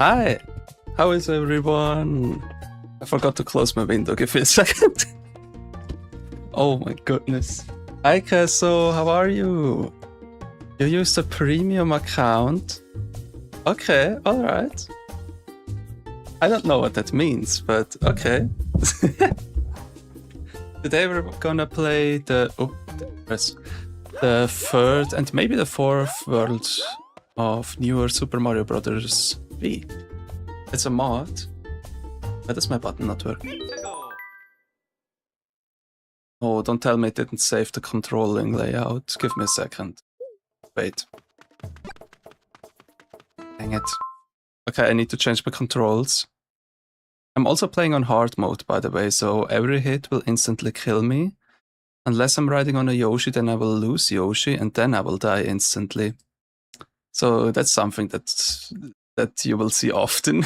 Hi! How is everyone? I forgot to close my window, give me a second. Oh my goodness. Hi Kesso, how are you? You used a premium account? Okay, alright. I don't know what that means, but okay. Today we're gonna play the third and maybe the fourth world of newer Super Mario Bros. V. It's a mod. Why does my button not work? Oh, don't tell me it didn't save the controlling layout. Give me a second. Wait. Dang it. Okay, I need to change my controls. I'm also playing on hard mode, by the way, so every hit will instantly kill me. Unless I'm riding on a Yoshi, then I will lose Yoshi, and then I will die instantly. So that's something that you will see often.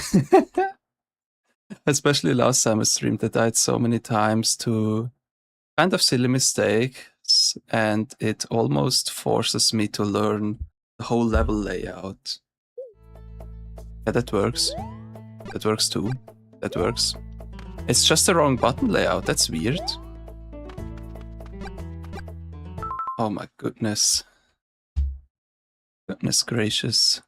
Especially last time I streamed, I died so many times to kind of silly mistakes, and it almost forces me to learn the whole level layout. Yeah, that works. That works too. That works. It's just the wrong button layout, that's weird. Oh my goodness. Goodness gracious.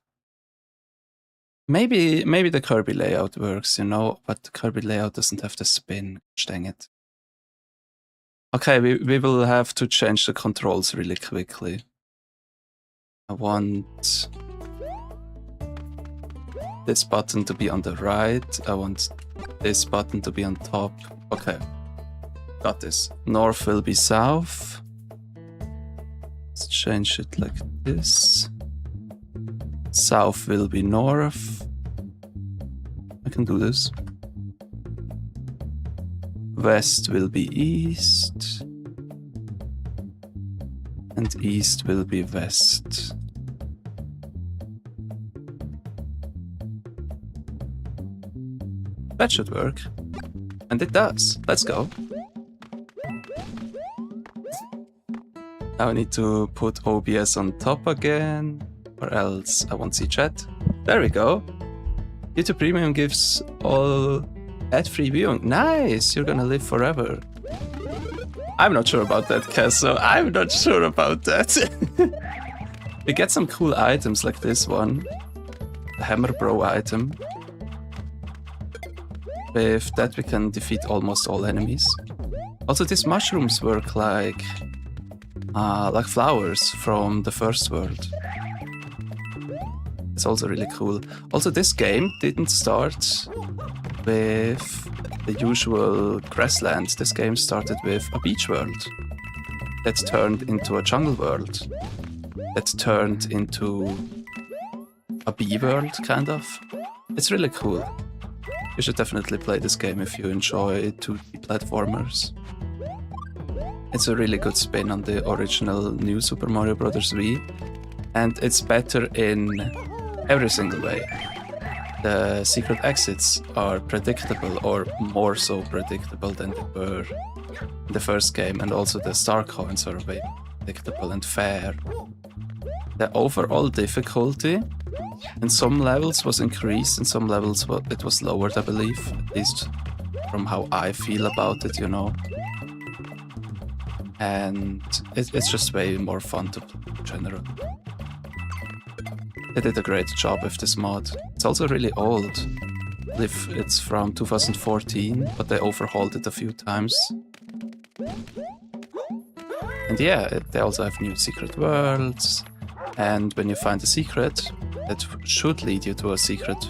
Maybe the Kirby layout works, you know, but the Kirby layout doesn't have the spin. Dang it. Okay, we will have to change the controls really quickly. I want this button to be on the right. I want this button to be on top. Okay, got this. North will be south. Let's change it like this. South will be north. I can do this. West will be east. And east will be west. That should work. And it does. Let's go. Now I need to put OBS on top again. Or else I won't see chat. There we go. YouTube Premium gives all ad-free viewing. Nice! You're gonna live forever. I'm not sure about that, Kesso. I'm not sure about that. We get some cool items like this one. The Hammer Bro item. With that we can defeat almost all enemies. Also these mushrooms work like flowers from the first world. It's also really cool. Also, this game didn't start with the usual grassland. This game started with a beach world that turned into a jungle world that turned into a bee world, kind of. It's really cool. You should definitely play this game if you enjoy 2D platformers. It's a really good spin on the original new Super Mario Bros. V, and it's better in every single way. The secret exits are predictable, or more so predictable than they were in the first game, and also the star coins are very predictable and fair. The overall difficulty in some levels was increased, in some levels it was lowered, I believe, at least from how I feel about it, you know. And it's just way more fun to play in general. They did a great job with this mod. It's also really old. I believe it's from 2014, but they overhauled it a few times. And yeah, they also have new secret worlds. And when you find a secret, that should lead you to a secret,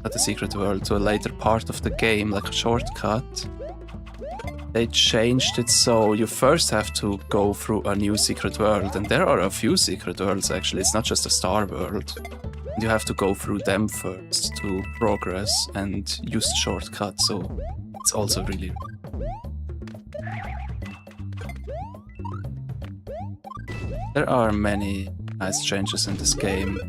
not a secret world, to a later part of the game, like a shortcut. They changed it so you first have to go through a new secret world, and there are a few secret worlds actually, it's not just a star world. You have to go through them first to progress and use the shortcut, so it's also really... There are many nice changes in this game.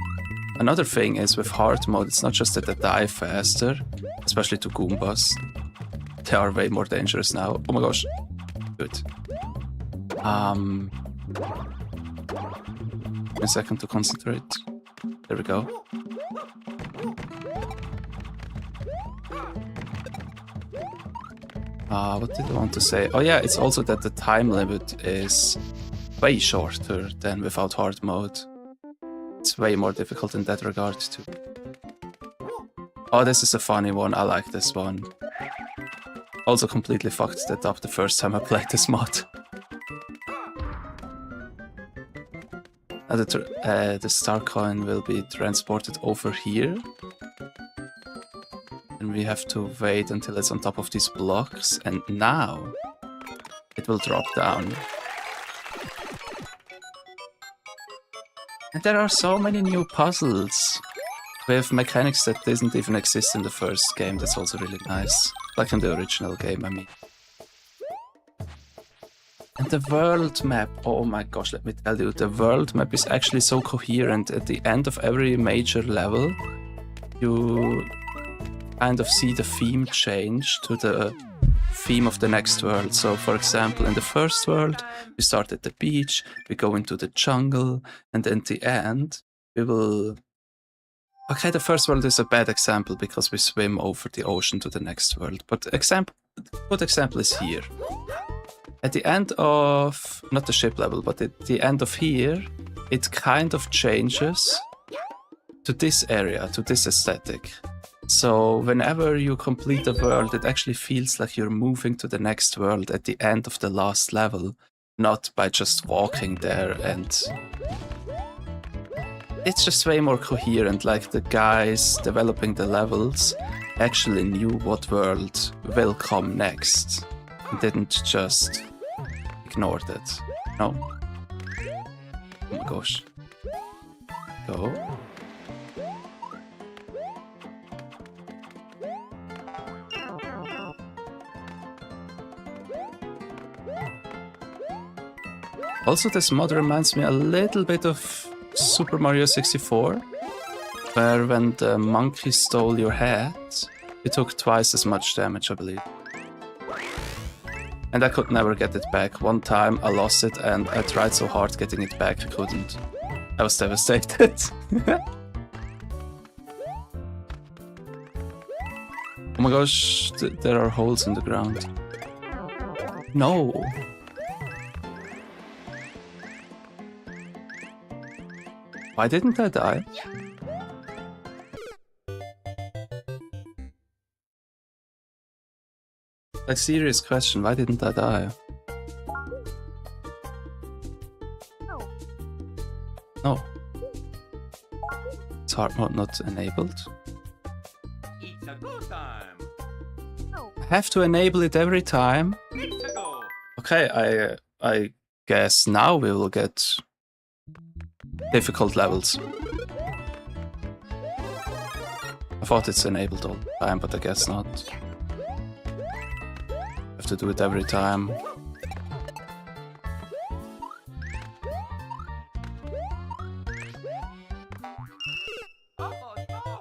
Another thing is with hard mode, it's not just that they die faster, especially to Goombas. They are way more dangerous now. Oh my gosh. Good. Give me a second to concentrate. There we go. What did I want to say? Oh yeah, it's also that the time limit is way shorter than without hard mode. It's way more difficult in that regard too. Oh, this is a funny one. I like this one. Also completely fucked that up the first time I played this mod. The star coin will be transported over here. And we have to wait until it's on top of these blocks. And now it will drop down. And there are so many new puzzles with mechanics that didn't even exist in the first game. That's also really nice. Like in the original game, I mean. And the world map, oh my gosh, let me tell you, the world map is actually so coherent. At the end of every major level, you kind of see the theme change to the theme of the next world. So for example, in the first world, we start at the beach, we go into the jungle, and at the end, we will... Okay, the first world is a bad example because we swim over the ocean to the next world. But good example is here. At the end of, not the ship level, but at the end of here, it kind of changes to this area, to this aesthetic. So whenever you complete a world, it actually feels like you're moving to the next world at the end of the last level, not by just walking there. And it's just way more coherent, like the guys developing the levels actually knew what world will come next and didn't just ignore it. No? Oh my gosh. Go. Also, this mod reminds me a little bit of Super Mario 64, where when the monkey stole your head, you took twice as much damage, I believe. And I could never get it back. One time I lost it and I tried so hard getting it back, I couldn't. I was devastated. Oh my gosh, there are holes in the ground. No! Why didn't I die? Like, serious question, why didn't I die? No. It's hard mode not enabled. It's a go time. I have to enable it every time. Okay, I guess now we will get difficult levels. I thought it's enabled all the time, but I guess not. Have to do it every time.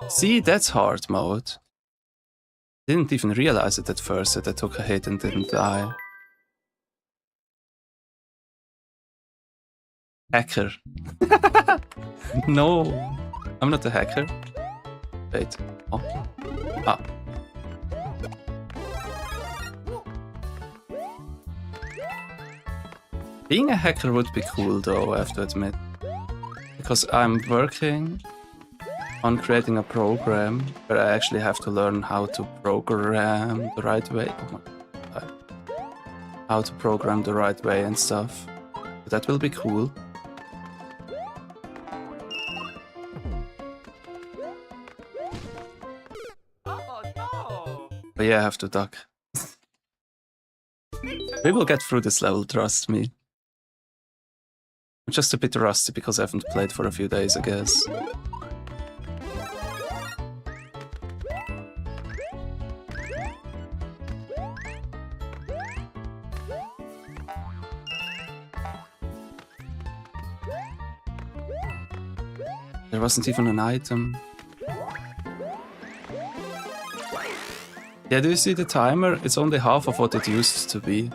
See, that's hard mode. Didn't even realize it at first that I took a hit and didn't die. Hacker. No, I'm not a hacker. Wait. Oh. Ah. Being a hacker would be cool though, I have to admit. Because I'm working on creating a program where I actually have to learn how to program the right way. Oh my God. How to program the right way and stuff. But that will be cool. But yeah, I have to duck. We will get through this level, trust me. I'm just a bit rusty because I haven't played for a few days, I guess. There wasn't even an item. Yeah, do you see the timer? It's only half of what it used to be.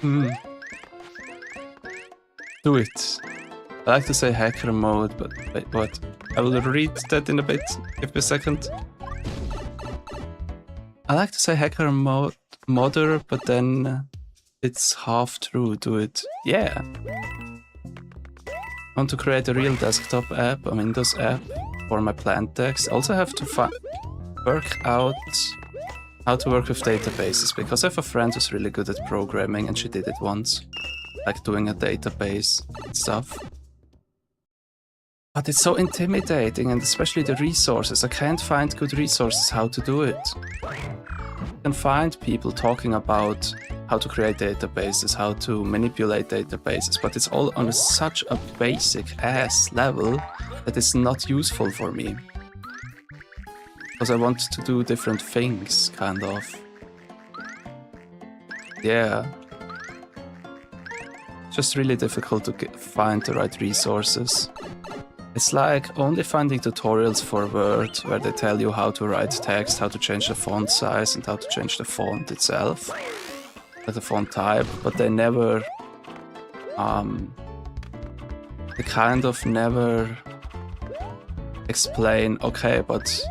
Do it. I like to say hacker mode, but wait, what? I will read that in a bit. Give me a second. I like to say hacker mode, modder, but then it's half true. Do it. Yeah. I want to create a real desktop app, a Windows app for my plant text. I also have to work out how to work with databases, because I have a friend who's really good at programming and she did it once. Like doing a database and stuff. But it's so intimidating, and especially the resources. I can't find good resources how to do it. You can find people talking about how to create databases, how to manipulate databases, but it's all on such a basic ass level that it's not useful for me. Because I want to do different things, kind of. Yeah. It's just really difficult to find the right resources. It's like only finding tutorials for Word where they tell you how to write text, how to change the font size and how to change the font itself, the font type, but they never, they kind of never explain, okay, but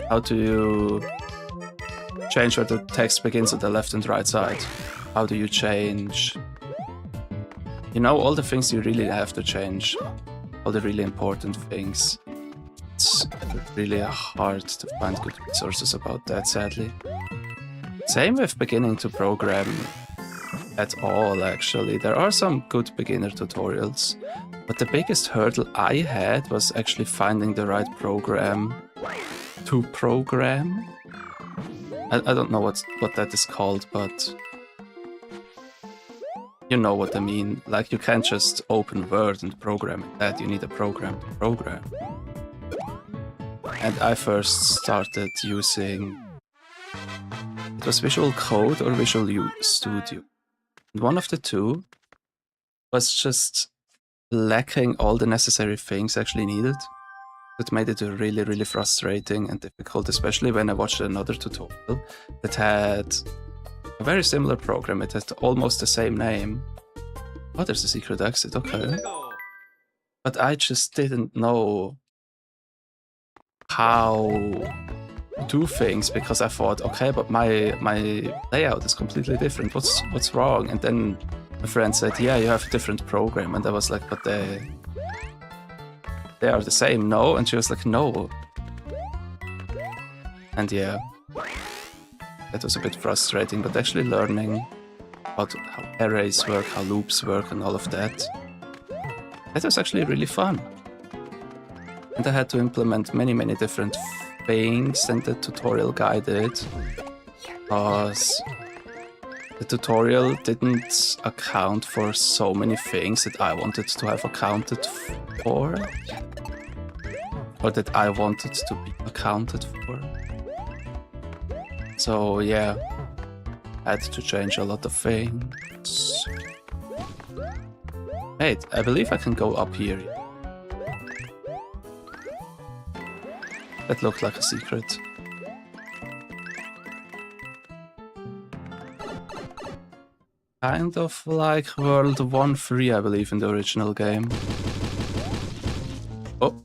how do you change where the text begins at the left and right side? How do you change, you know, all the things you really have to change. All the really important things. It's really hard to find good resources about that, sadly. Same with beginning to program at all, actually. There are some good beginner tutorials, but the biggest hurdle I had was actually finding the right program to program. I don't know what that is called, but you know what I mean. Like, you can't just open Word and program that. You need a program to program. And I first started using... It was Visual Code or Visual Studio. And one of the two was just lacking all the necessary things actually needed. It made it really, really frustrating and difficult, especially when I watched another tutorial that had a very similar program. It had almost the same name. Oh, there's a secret exit, okay. But I just didn't know how to do things, because I thought, okay, but my layout is completely different. What's wrong? And then my friend said, yeah, you have a different program. And I was like, but they are the same, no? And she was like, no. And yeah. That was a bit frustrating, but actually learning about how arrays work, how loops work, and all of that, that was actually really fun. And I had to implement many different things than the tutorial guided, because the tutorial didn't account for so many things that I wanted to have accounted for, or that I wanted to be accounted for. So yeah, I had to change a lot of things. Wait, I believe I can go up here. That looked like a secret. Kind of like World 1.3, I believe, in the original game. Oh.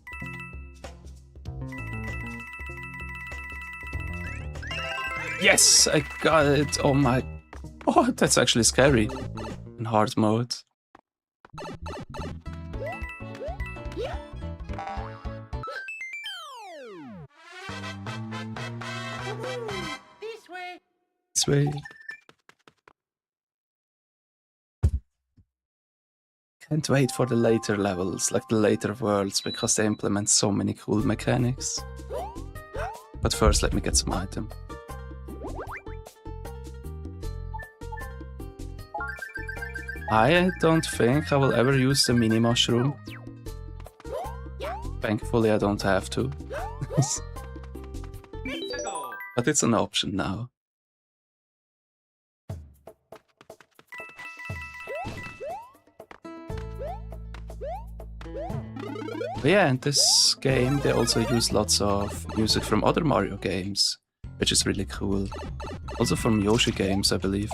Yes, I got it. Oh my... Oh, that's actually scary. In hard mode. This way. This way. Can't wait for the later levels, like the later worlds, because they implement so many cool mechanics. But first, let me get some item. I don't think I will ever use the mini mushroom. Thankfully, I don't have to. But it's an option now. But yeah, in this game they also use lots of music from other Mario games, which is really cool. Also from Yoshi games, I believe.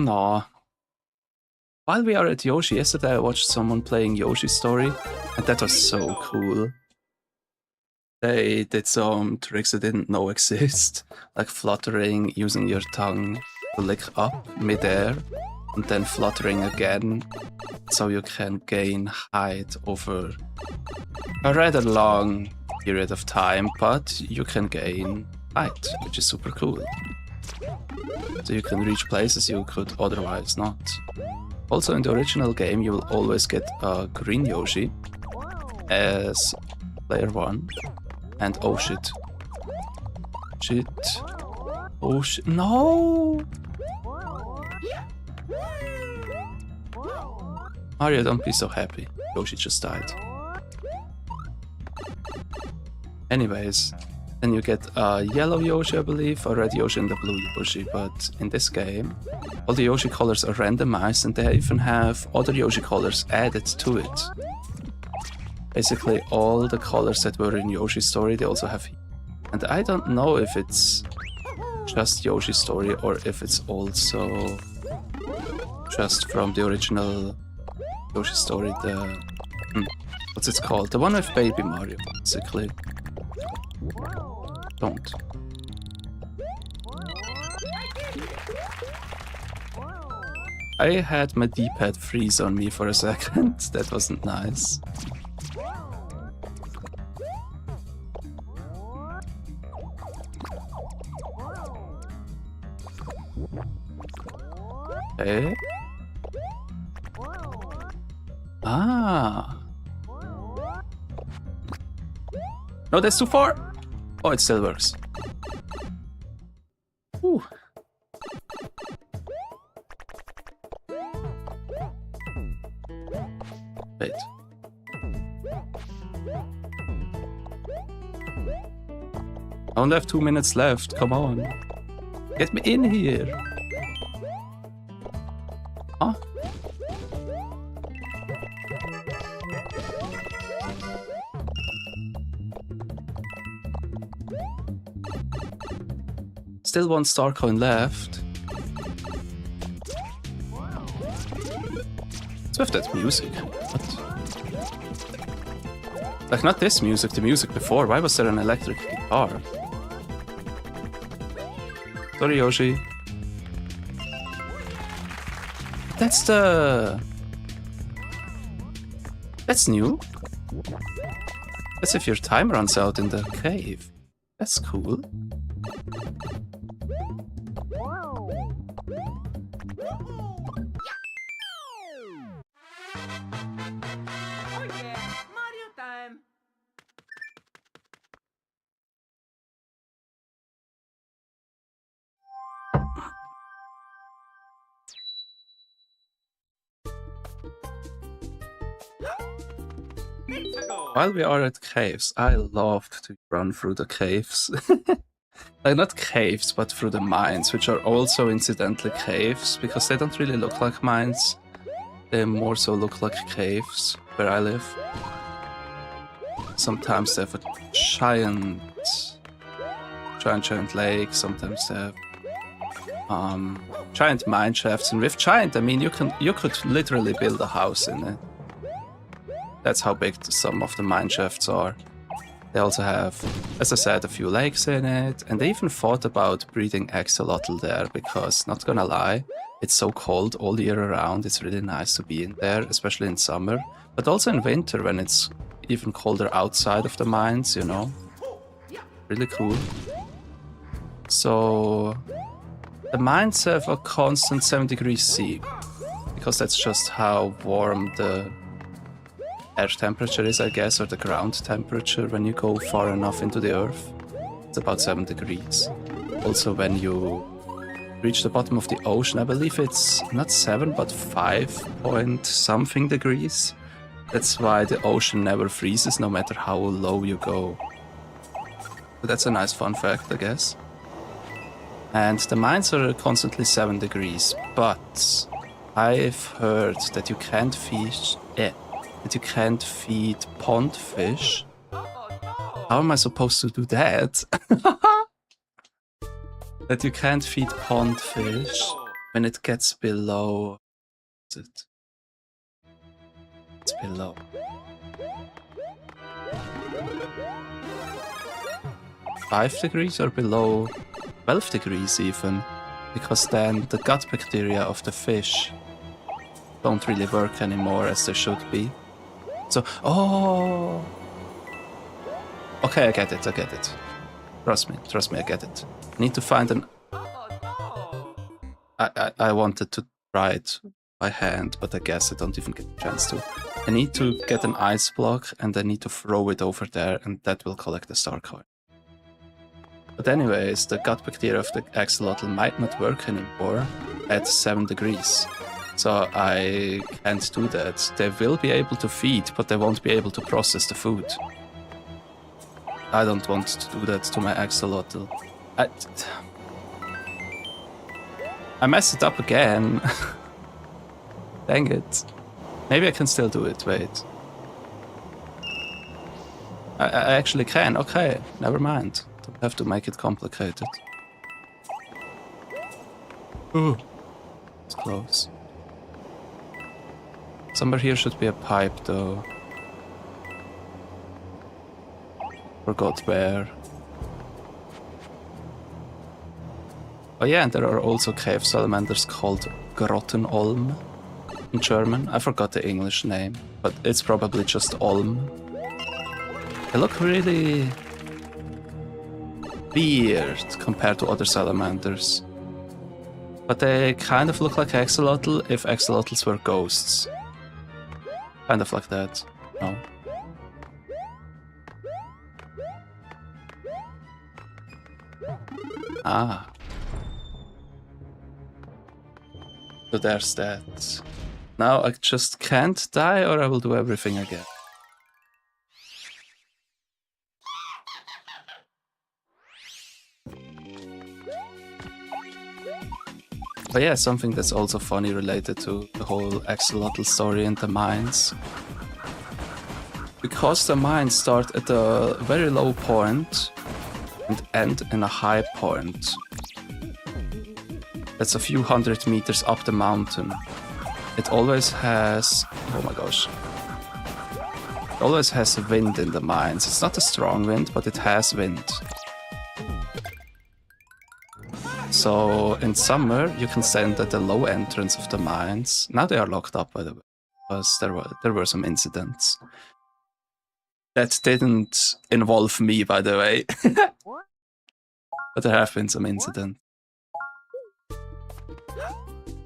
Nah. While we are at Yoshi, yesterday I watched someone playing Yoshi Story, and that was so cool. They did some tricks I didn't know exist, like fluttering, using your tongue to lick up midair, and then fluttering again, so you can gain height over a rather long period of time, but you can gain height, which is super cool. So you can reach places you could otherwise not. Also in the original game you will always get a green Yoshi as player 1. And oh shit. Shit. Oh shit. No! Mario, don't be so happy. Yoshi just died. Anyways, then you get a yellow Yoshi, I believe, a red Yoshi and a blue Yoshi, but in this game, all the Yoshi colors are randomized and they even have other Yoshi colors added to it. Basically all the colors that were in Yoshi's Story, they also have here. And I don't know if it's just Yoshi's Story or if it's also just from the original Yoshi's Story, the... what's it called? The one with Baby Mario, basically. Don't. I had my D-pad freeze on me for a second. That wasn't nice. Okay. Ah. No, that's too far. Oh, it still works. Whew. Wait. I only have 2 minutes left. Come on. Get me in here. Huh? Still 1 star coin left. What's with that music? What? Like, not this music, the music before. Why was there an electric guitar? Sorry, Yoshi. That's the... That's new. That's if your time runs out in the cave. That's cool. Oh yeah, Mario time. While we are at caves, I loved to run through the caves. Like, not caves, but through the mines, which are also incidentally caves, because they don't really look like mines. They more so look like caves, where I live. Sometimes they have a giant lake, sometimes they have giant mine shafts, and with giant I mean you could literally build a house in it. That's how big some of the mine shafts are. They also have, as I said, a few lakes in it, and they even thought about breeding axolotl there because, not gonna lie, it's so cold all year around. It's really nice to be in there, especially in summer, but also in winter when it's even colder outside of the mines, you know. Really cool. So the mines have a constant 7 degrees C, because that's just how warm the air temperature is, I guess, or the ground temperature when you go far enough into the earth. It's about 7 degrees. Also, when you reach the bottom of the ocean, I believe it's not 7 but 5 point something degrees. That's why the ocean never freezes no matter how low you go. So that's a nice fun fact, I guess. And the mines are constantly 7 degrees, but I've heard that you can't fish that you can't feed pond fish. How am I supposed to do that? That you can't feed pond fish when it gets below... What's it? It's below. $5 degrees or below 12 degrees even, because then the gut bacteria of the fish don't really work anymore as they should be. So, oh! Okay, I get it. Trust me, I get it. I need to find an... Oh, no. I wanted to try it by hand, but I guess I don't even get a chance to. I need to get an ice block and I need to throw it over there, and that will collect the star coin. But anyways, the gut bacteria of the axolotl might not work anymore at 7 degrees. So I can't do that. They will be able to feed, but they won't be able to process the food. I don't want to do that to my axolotl. I messed it up again. Dang it. Maybe I can still do it, wait. I actually can, okay, never mind. Don't have to make it complicated. Ooh, it's close. Somewhere here should be a pipe though. Forgot where. Oh yeah, and there are also cave salamanders called Grottenolm in German. I forgot the English name, but it's probably just Olm. They look really weird compared to other salamanders. But they kind of look like axolotl if axolotls were ghosts. Kind of like that, no? Ah. So there's that. Now I just can't die, or I will do everything again. But yeah, something that's also funny related to the whole axolotl story and the mines. Because the mines start at a very low point and end in a high point. That's a few hundred meters up the mountain. It always has... oh my gosh. It always has wind in the mines. It's not a strong wind, but it has wind. So in summer, you can stand at the low entrance of the mines. Now they are locked up, by the way, because there were some incidents. That didn't involve me, by the way. But there have been some incidents.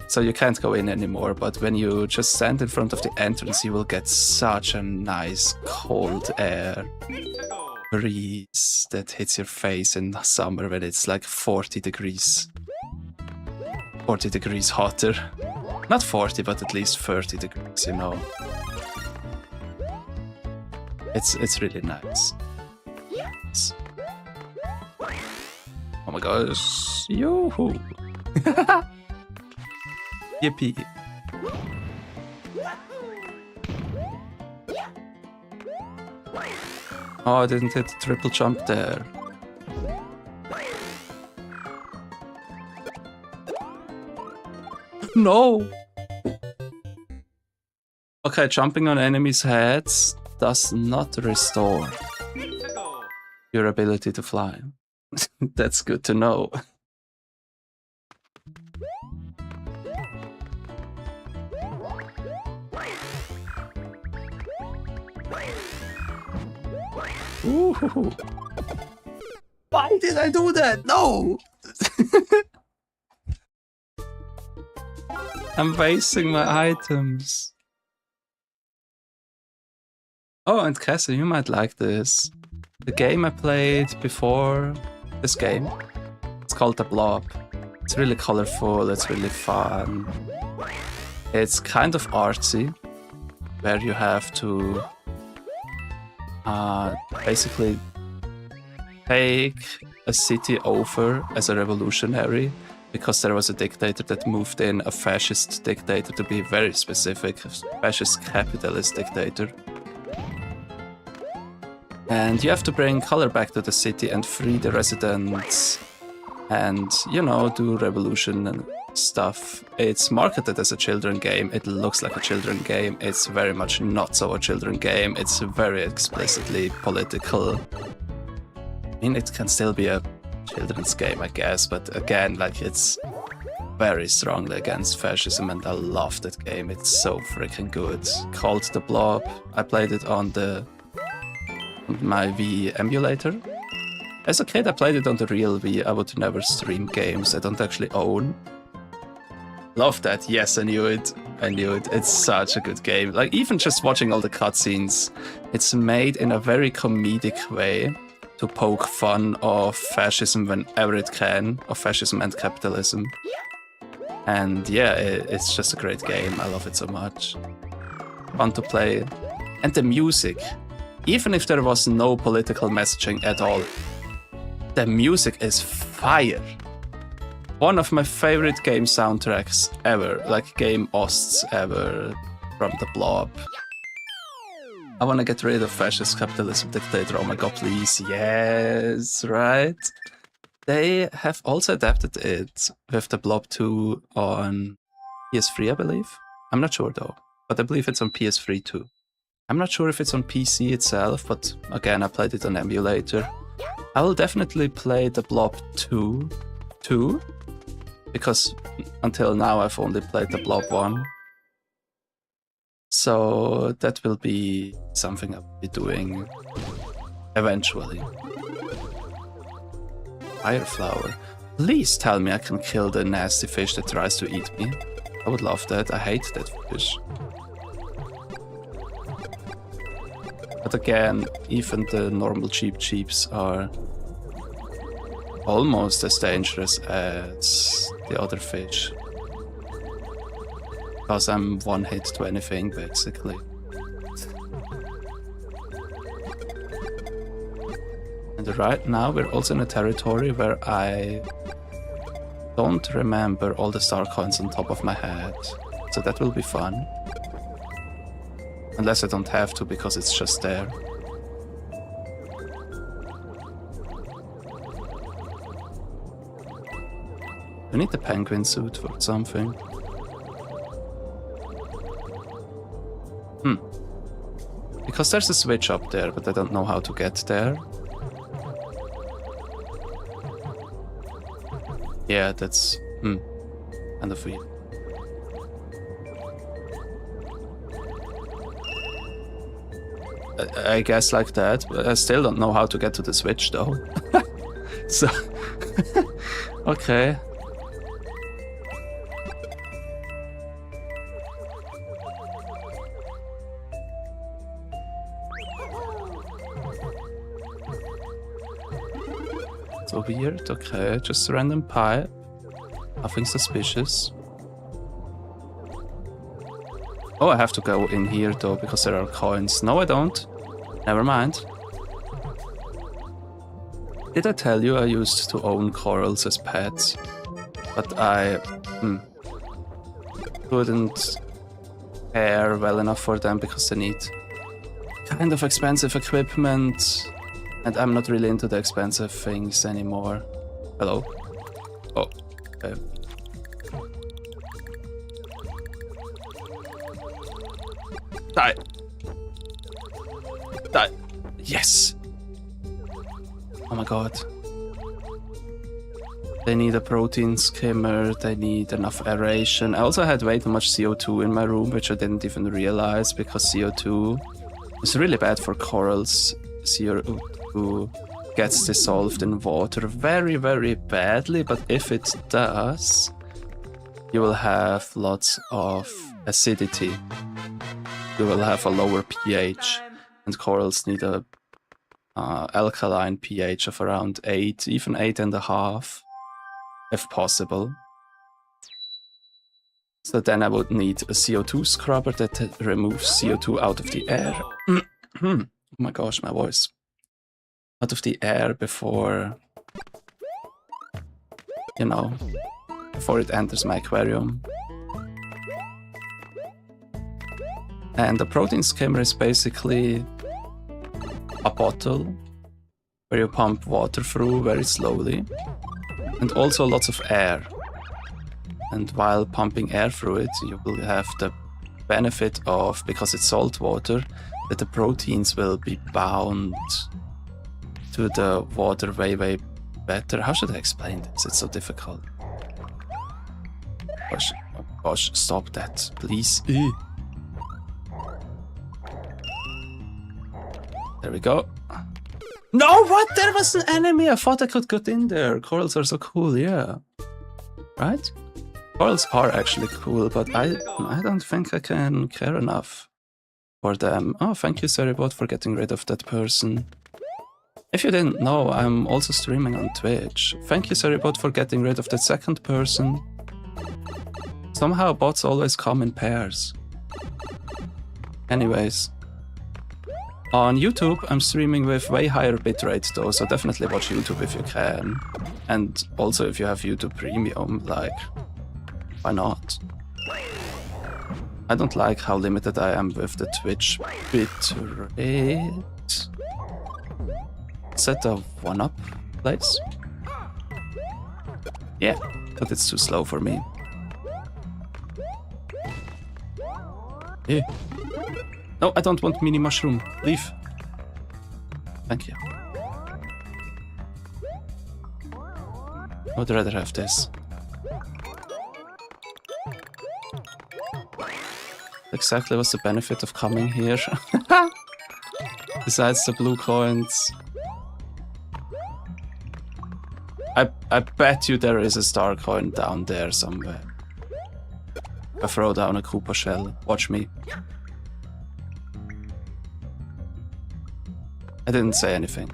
So you can't go in anymore, but when you just stand in front of the entrance, you will get such a nice cold air breeze that hits your face in the summer when it's like 40 degrees. 40 degrees hotter. Not 40, but at least 30 degrees, you know. It's really nice. Oh my gosh. Yoo-hoo. Yippee. Oh, I didn't hit the triple jump there. No! Okay, jumping on enemies' heads does not restore your ability to fly. That's good to know. Ooh. Why did I do that? No! I'm wasting my items. Oh, and Cassie, you might like this. The game I played before this game, it's called The Blob. It's really colorful, it's really fun. It's kind of artsy, where you have to basically take a city over as a revolutionary, because there was a dictator that moved in, a fascist dictator to be very specific, a fascist capitalist dictator. And you have to bring color back to the city and free the residents and, you know, do revolution and stuff. It's marketed as a children game. It looks like a children game. It's very much not so a children game. It's very explicitly political. I mean, it can still be a children's game, I guess, but again, like, it's very strongly against fascism, and I love that game. It's so freaking good. Called The Blob. I played it on my Wii emulator. As a kid, I played it on the real Wii. I would never stream games I don't actually own. Love that. Yes, I knew it. I knew it. It's such a good game. Like, even just watching all the cutscenes, it's made in a very comedic way to poke fun of fascism whenever it can, of fascism and capitalism. And yeah, it's just a great game. I love it so much. Fun to play. And the music. Even if there was no political messaging at all, the music is fire. One of my favorite game soundtracks ever, like game osts ever, from The Blob. I want to get rid of fascist capitalism dictator. Oh my god, please. Yes, right? They have also adapted it with The Blob 2 on PS3, I believe. I'm not sure though, but I believe it's on PS3 too. I'm not sure if it's on PC itself, but again, I played it on emulator. I will definitely play The Blob 2 too, because until now I've only played The Blob 1. So that will be something I'll be doing eventually. Fireflower. Please tell me I can kill the nasty fish that tries to eat me. I would love that. I hate that fish. But again, even the normal cheeps are almost as dangerous as the other fish. Because I'm one hit to anything, basically. And right now we're also in a territory where I don't remember all the star coins on top of my head. So that will be fun. Unless I don't have to, because it's just there. I need the penguin suit for something. Because there's a switch up there, but I don't know how to get there. Yeah, that's kind of weird. I guess like that, but I still don't know how to get to the switch though. So, okay. So weird, okay, just a random pipe. Nothing suspicious. Oh, I have to go in here though, because there are coins. No, I don't. Never mind. Did I tell you I used to own corals as pets? But I couldn't care well enough for them because they need kind of expensive equipment. And I'm not really into the expensive things anymore. Hello? Oh, okay. Die! Die! Yes! Oh my god. They need a protein skimmer, they need enough aeration. I also had way too much CO2 in my room, which I didn't even realize, because CO2 is really bad for corals. CO2 gets dissolved in water very, very badly, but if it does, you will have lots of acidity. You will have a lower pH, and corals need a alkaline pH of around 8, even 8.5, if possible. So then I would need a CO2 scrubber that removes CO2 out of the air. Oh my gosh, my voice. Out of the air before, you know, before it enters my aquarium. And the protein skimmer is basically a bottle where you pump water through very slowly, and also lots of air. And while pumping air through it, you will have the benefit of, because it's salt water, that the proteins will be bound to the water way better. How should I explain this? It's so difficult. Gosh, oh gosh, stop that, please. There we go. No, what? There was an enemy. I thought I could get in there. Corals are so cool, yeah. Right? Corals are actually cool, but I don't think I can care enough for them. Oh, thank you, Seribot, for getting rid of that person. If you didn't know, I'm also streaming on Twitch. Thank you, Seribot, for getting rid of that second person. Somehow bots always come in pairs. Anyways. On YouTube, I'm streaming with way higher bitrate though, so definitely watch YouTube if you can. And also if you have YouTube Premium, like, why not? I don't like how limited I am with the Twitch bitrate. Set a 1-up place? Yeah, but it's too slow for me. No, I don't want mini mushroom. Leave. Thank you. I would rather have this. Exactly what's the benefit of coming here? Besides the blue coins. I bet you there is a star coin down there somewhere. I throw down a Koopa shell. Watch me. I didn't say anything.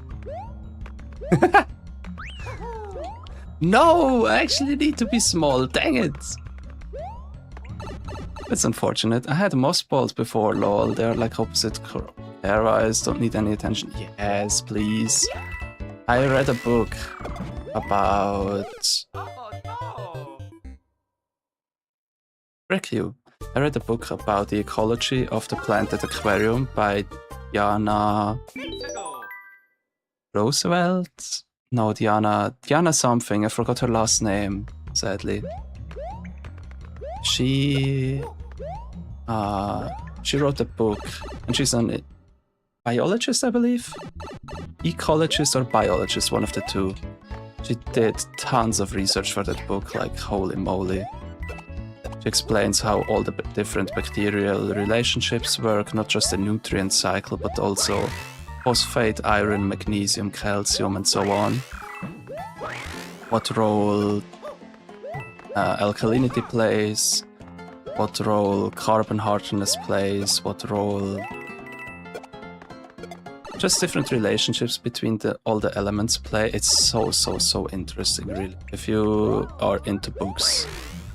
No, I actually need to be small. Dang it. That's unfortunate. I had moss balls before, lol. They're like opposite eyes. Don't need any attention. Yes, please. I read a book about... Oh no! Frick you. I read a book about the ecology of the planted aquarium by Diana Roosevelt? No, Diana something. I forgot her last name, sadly. She wrote a book, and she's an biologist, I believe? Ecologist or biologist, one of the two. She did tons of research for that book, like holy moly. She explains how all the different bacterial relationships work, not just the nutrient cycle, but also phosphate, iron, magnesium, calcium, and so on. What role alkalinity plays, what role carbon hardness plays, what role... Just different relationships between all the elements play. It's so interesting, really. If you are into books,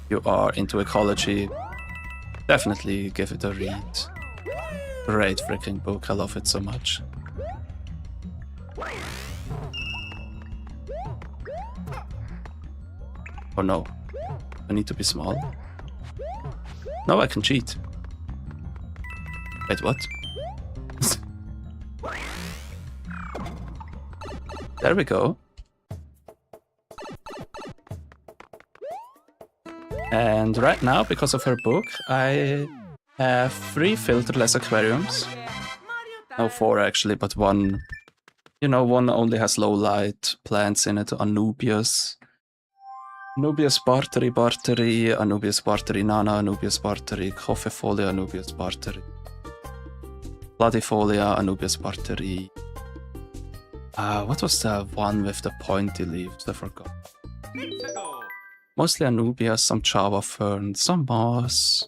you are into ecology, definitely give it a read. Great freaking book, I love it so much. Oh no, I need to be small. No, I can cheat. Wait, what? There we go. And right now, because of her book, I have 3 filterless aquariums. No, 4 actually, but one... You know, one only has low light plants in it. Anubias. Anubias barteri, Anubias barteri nana, Anubias barteri coffeefolia, Anubias barteri pladifolia, Anubias barteri... what was the one with the pointy leaves? I forgot. Mostly Anubias, some Java fern, some moss.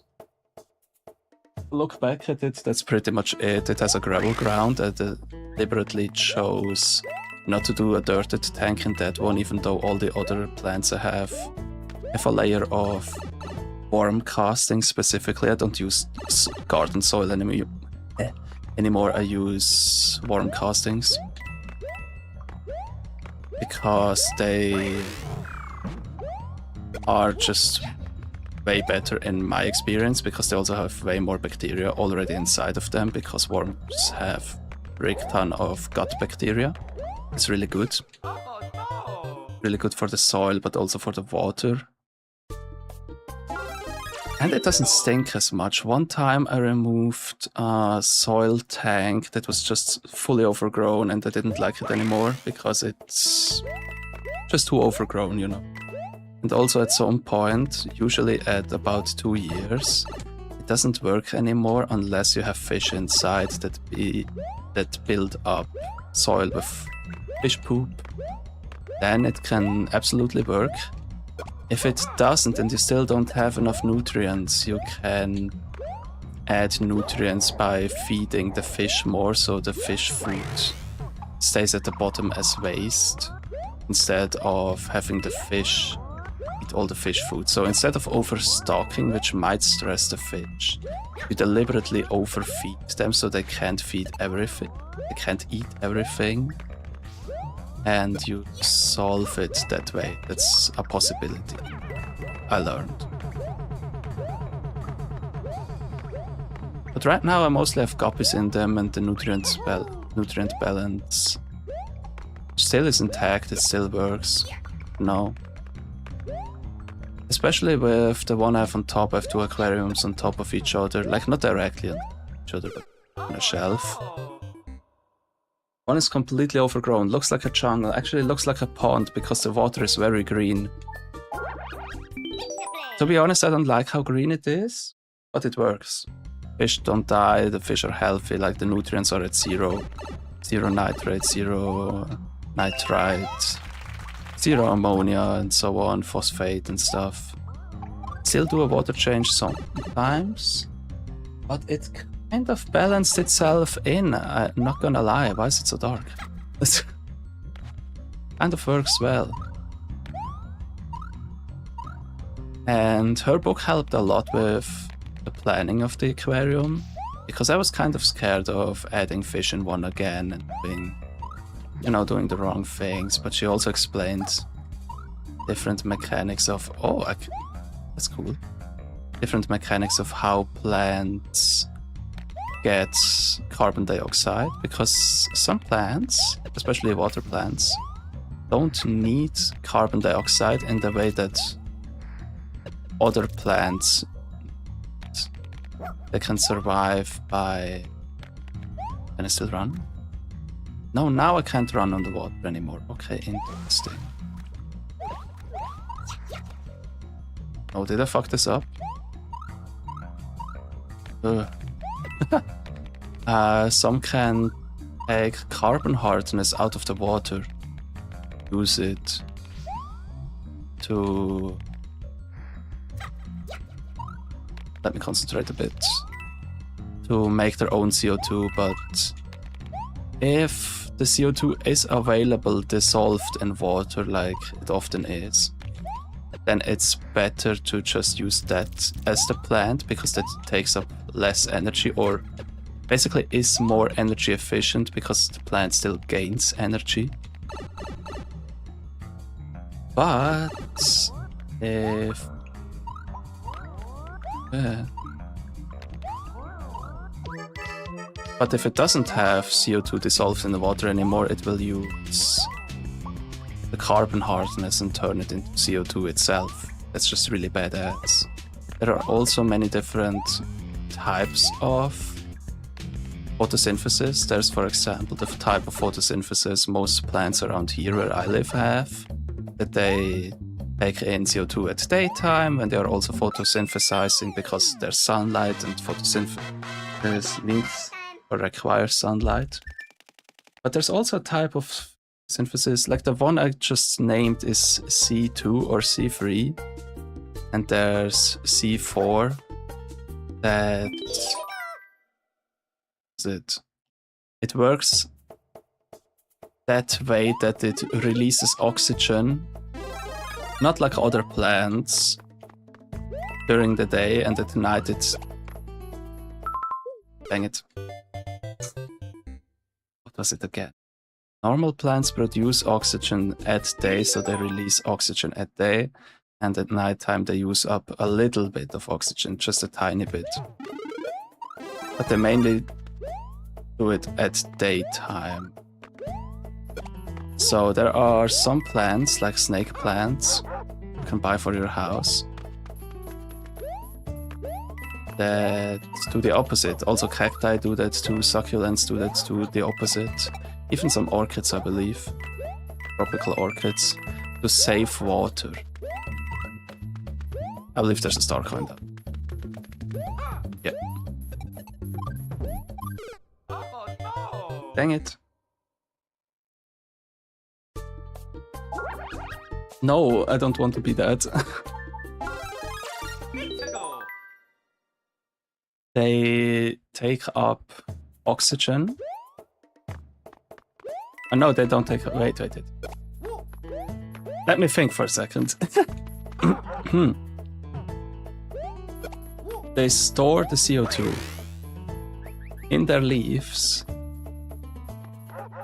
Look back at it, that's pretty much it. It has a gravel ground and it deliberately chose not to do a dirted tank in that one, even though all the other plants I have a layer of worm casting specifically. I don't use garden soil anymore. I use worm castings. Because they are just way better in my experience, because they also have way more bacteria already inside of them, because worms have a big ton of gut bacteria. It's really good. Oh no! Really good for the soil, but also for the water. And it doesn't stink as much. One time I removed a soil tank that was just fully overgrown and I didn't like it anymore because it's just too overgrown, you know. And also at some point, usually at about 2 years, it doesn't work anymore unless you have fish inside that build up soil with fish poop. Then it can absolutely work. If it doesn't and you still don't have enough nutrients, you can add nutrients by feeding the fish more so the fish food stays at the bottom as waste instead of having the fish eat all the fish food. So instead of overstocking, which might stress the fish, you deliberately overfeed them so they can't feed everything, they can't eat everything. And you solve it that way. That's a possibility. I learned. But right now I mostly have guppies in them and the nutrient balance still is intact, it still works. No. Especially with the one I have on top, I have 2 aquariums on top of each other. Like not directly on each other, but on a shelf. One is completely overgrown, looks like a jungle, actually looks like a pond because the water is very green. To be honest, I don't like how green it is, but it works. Fish don't die, the fish are healthy, like the nutrients are at 0. 0 nitrate, 0 nitrite, 0 ammonia and so on, phosphate and stuff. Still do a water change sometimes, but it kind of balanced itself in, I'm not gonna lie. Why is it so dark? It kind of works well. And her book helped a lot with the planning of the aquarium, because I was kind of scared of adding fish in one again and doing the wrong things, but she also explained different mechanics of, that's cool. Different mechanics of how plants get carbon dioxide, because some plants, especially water plants, don't need carbon dioxide in the way that other plants, they can survive by... Can I still run? No, now I can't run on the water anymore. Okay, interesting. Oh, did I fuck this up? Some can take carbon hardness out of the water, use it to... Let me concentrate a bit. To make their own CO2, but if the CO2 is available dissolved in water, like it often is, then it's better to just use that as the plant, because that takes up less energy, or basically is more energy efficient, because the plant still gains energy. But if... But if it doesn't have CO2 dissolved in the water anymore, it will use the carbon hardness and turn it into CO2 itself. That's just really badass. There are also many different types of photosynthesis. There's, for example, the type of photosynthesis most plants around here where I live have, that they take in CO2 at daytime, and they are also photosynthesizing because there's sunlight, and photosynthesis needs or requires sunlight. But there's also a type of synthesis, like the one I just named is C2 or C3, and there's C4 that it works that way that it releases oxygen, not like other plants, during the day, and at night it's... Dang it. What was it again? Normal plants produce oxygen at day, so they release oxygen at day, and at nighttime they use up a little bit of oxygen, just a tiny bit. But they mainly do it at daytime. So there are some plants, like snake plants, you can buy for your house, that do the opposite. Also, cacti do that too, succulents do that too, the opposite. Even some orchids, I believe. Tropical orchids. To save water. I believe there's a star coin though. Yeah. Oh no! Dang it. No, I don't want to be that. They take up oxygen. Oh, no, they don't take. Wait. Let me think for a second. They store the CO2 in their leaves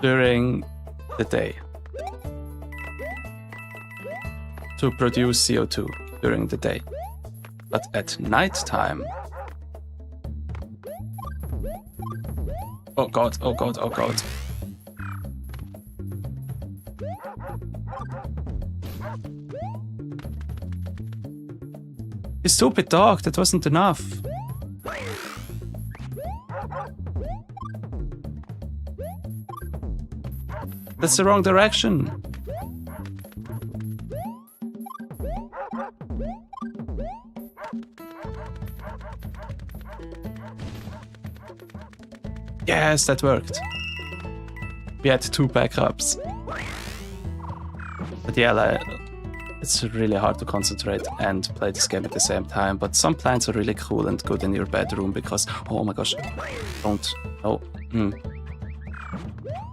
during the day to produce CO2 during the day. But at night time. Oh god. You stupid dog, that wasn't enough. That's the wrong direction. Yes, that worked. We had 2 backups. But yeah, it's really hard to concentrate and play this game at the same time. But some plants are really cool and good in your bedroom because, oh my gosh, don't, no.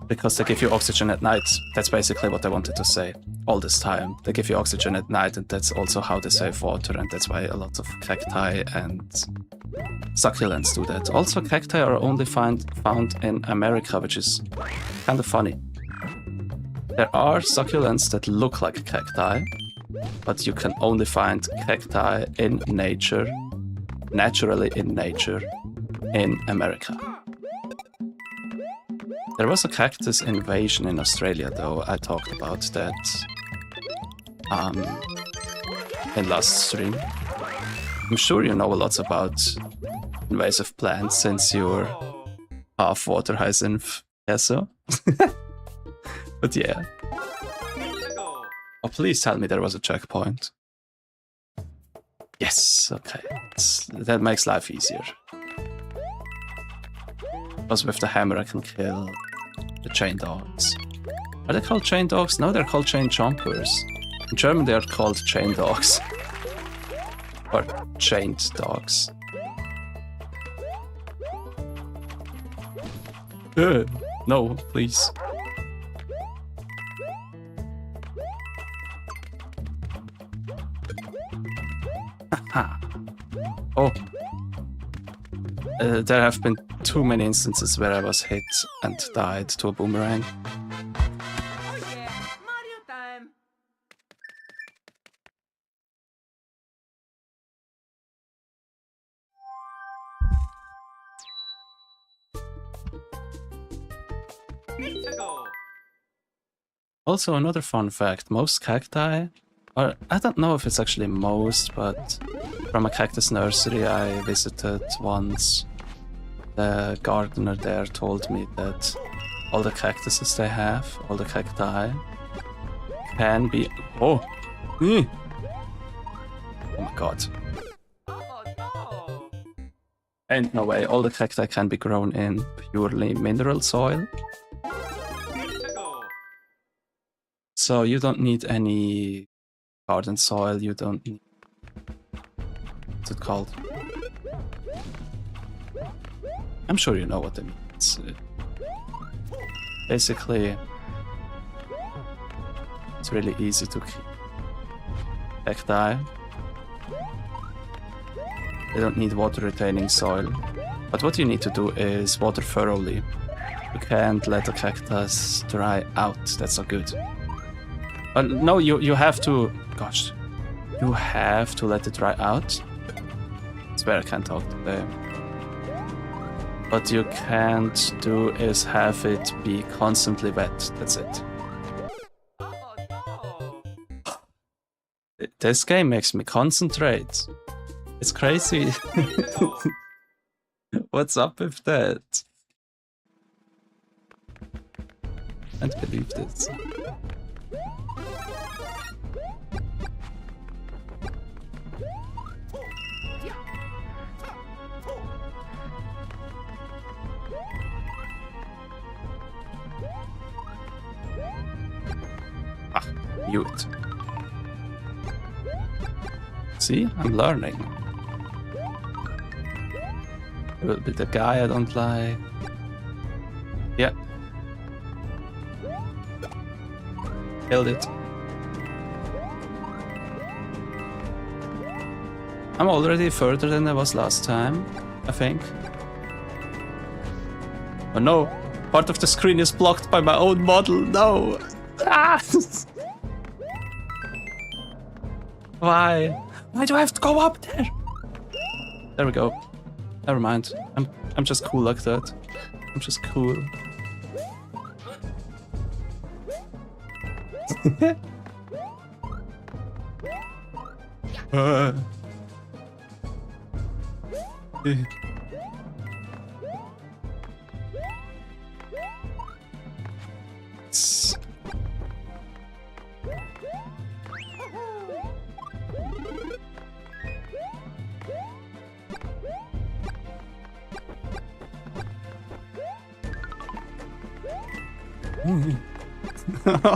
Because they give you oxygen at night. That's basically what I wanted to say all this time. They give you oxygen at night, and that's also how they save water, and that's why a lot of cacti and succulents do that. Also, cacti are only found in America, which is kind of funny. There are succulents that look like cacti, but you can only find cacti in nature, naturally in nature, in America. There was a cactus invasion in Australia, though. I talked about that in last stream. I'm sure you know a lot about invasive plants since you're half water hyacinth, so. But yeah. Oh, please tell me there was a checkpoint. Yes, okay. That makes life easier. Because with the hammer I can kill the chain dogs. Are they called chain dogs? No, they're called chain chompers. In German they are called chain dogs. Or chained dogs. No, please. Haha. Oh. There have been too many instances where I was hit and died to a boomerang. Oh yeah, Mario time! Also, another fun fact, most cacti, or I don't know if it's actually most, but from a cactus nursery I visited once, the gardener there told me that all the cactuses they have, all the cacti, can be... Oh! Oh my god. Oh no! Ain't no way, all the cacti can be grown in purely mineral soil. So you don't need any garden soil, you don't need... What's it called? I'm sure you know what I mean. It's basically... It's really easy to keep cacti. They don't need water-retaining soil. But what you need to do is water thoroughly. You can't let the cactus dry out, that's not good. No, you have to... Gosh. You have to let it dry out. I swear I can't talk today. What you can't do is have it be constantly wet. That's it. Oh no! This game makes me concentrate. It's crazy. What's up with that? Can't believe this. Ah, mute. See, I'm learning. There will be the guy I don't like. Yeah. Killed it. I'm already further than I was last time, I think. Oh no! Part of the screen is blocked by my own model, no! Ah! Why? Why do I have to go up there? There we go. Never mind. I'm just cool like that. I'm just cool.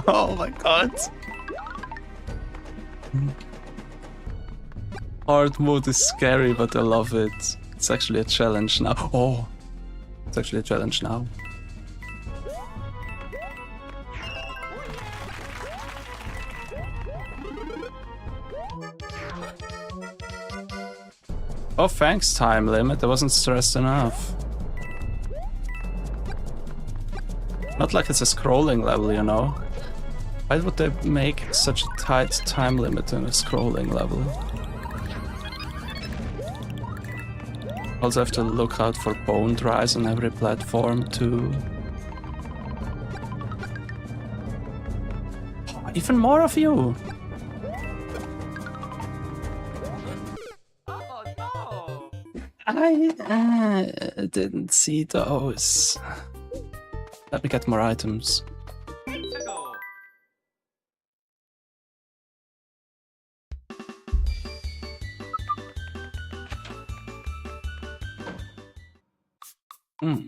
Oh my god. Hard mode is scary, but I love it. It's actually a challenge now. Oh, it's actually a challenge now. Oh, thanks, time limit. I wasn't stressed enough. Not like it's a scrolling level, you know? Why would they make such a tight time limit in a scrolling level? Also have to look out for bone dries on every platform too. Oh, even more of you! Oh no! I didn't see those. Let me get more items. Go. Hmm.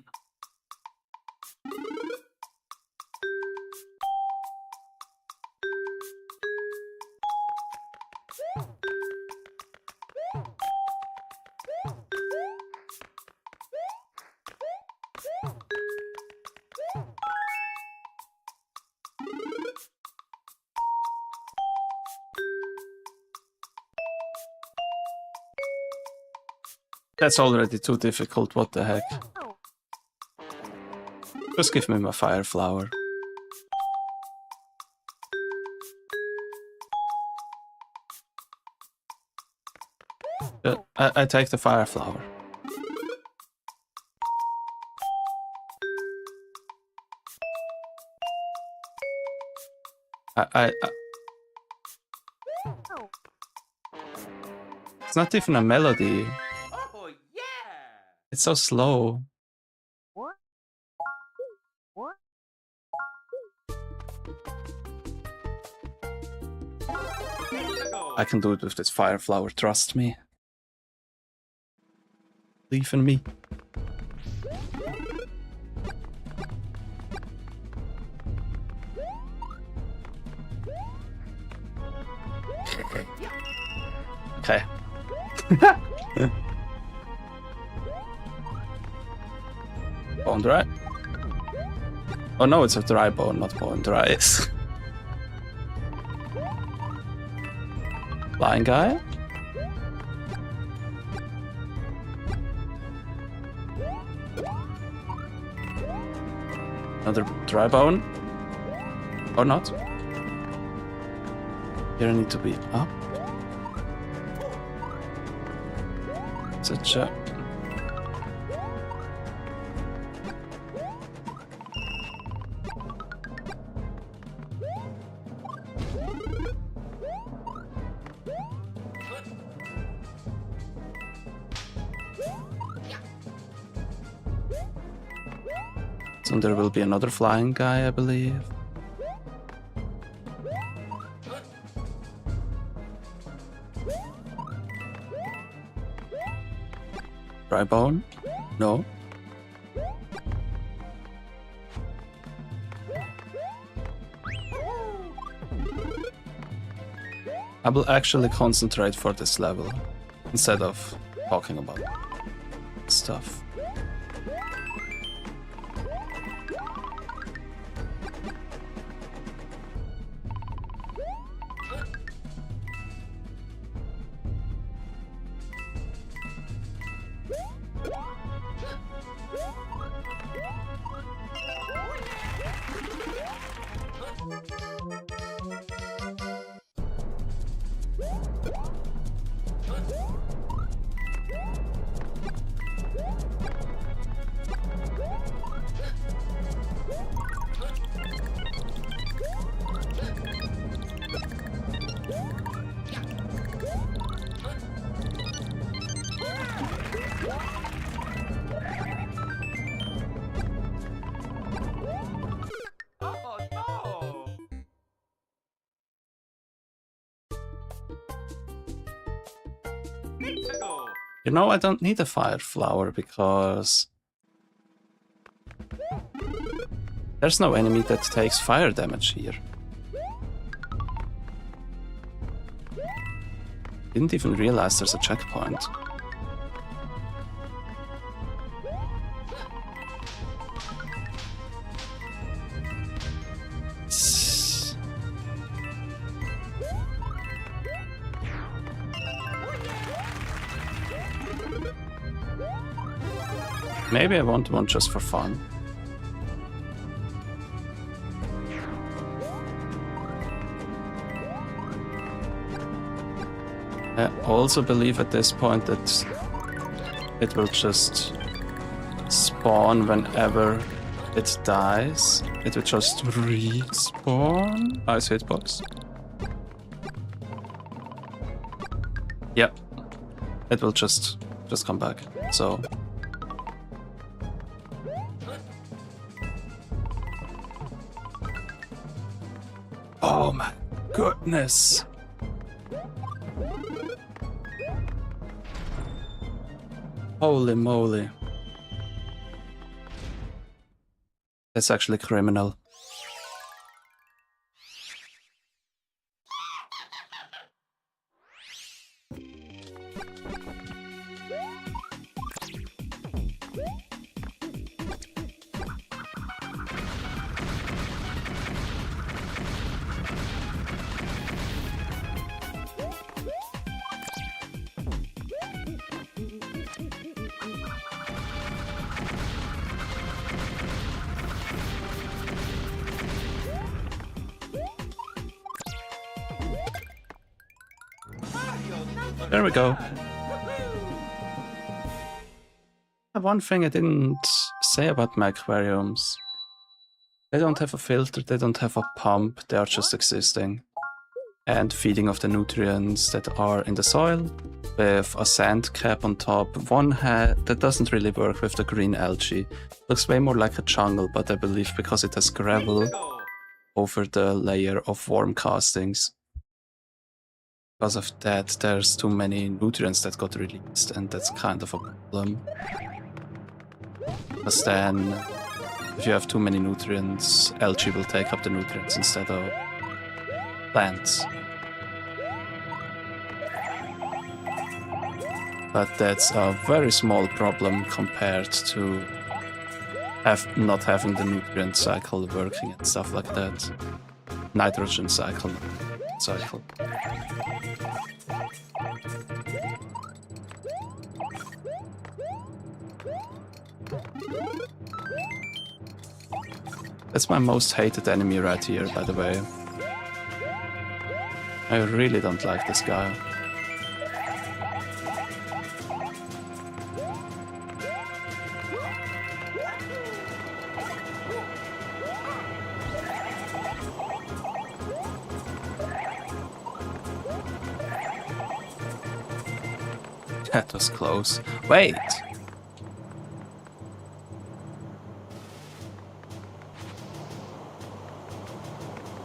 That's already too difficult, what the heck. Just give me my fire flower. I take the fire flower. It's not even a melody. Oh yeah! It's so slow. Go. I can do it with this fire flower, trust me. Believe in me. Okay. Bone dry? Oh no, it's a dry bone, not bone dry. Flying guy? Another dry bone? Or not? Here I need to be up. Such a... Soon there will be another flying guy, I believe. Dry bone? No. I will actually concentrate for this level instead of talking about stuff. Oh no! Need to go. You know, I don't need a fire flower because there's no enemy that takes fire damage here. Didn't even realize there's a checkpoint. Maybe I want one just for fun. I also believe at this point that it will just spawn whenever it dies. It will just respawn. Nice hitbox. Yep. It will just come back. So oh my goodness. Holy moly. That's actually criminal. There we go. One thing I didn't say about my aquariums. They don't have a filter, they don't have a pump, they are just existing. And feeding of the nutrients that are in the soil with a sand cap on top. One that doesn't really work with the green algae. Looks way more like a jungle, but I believe because it has gravel over the layer of worm castings. Because of that, there's too many nutrients that got released, and that's kind of a problem. Because then, if you have too many nutrients, algae will take up the nutrients instead of plants. But that's a very small problem compared to not having the nutrient cycle working and stuff like that. Nitrogen cycle. That's my most hated enemy right here, by the way. I really don't like this guy. That was close. Wait!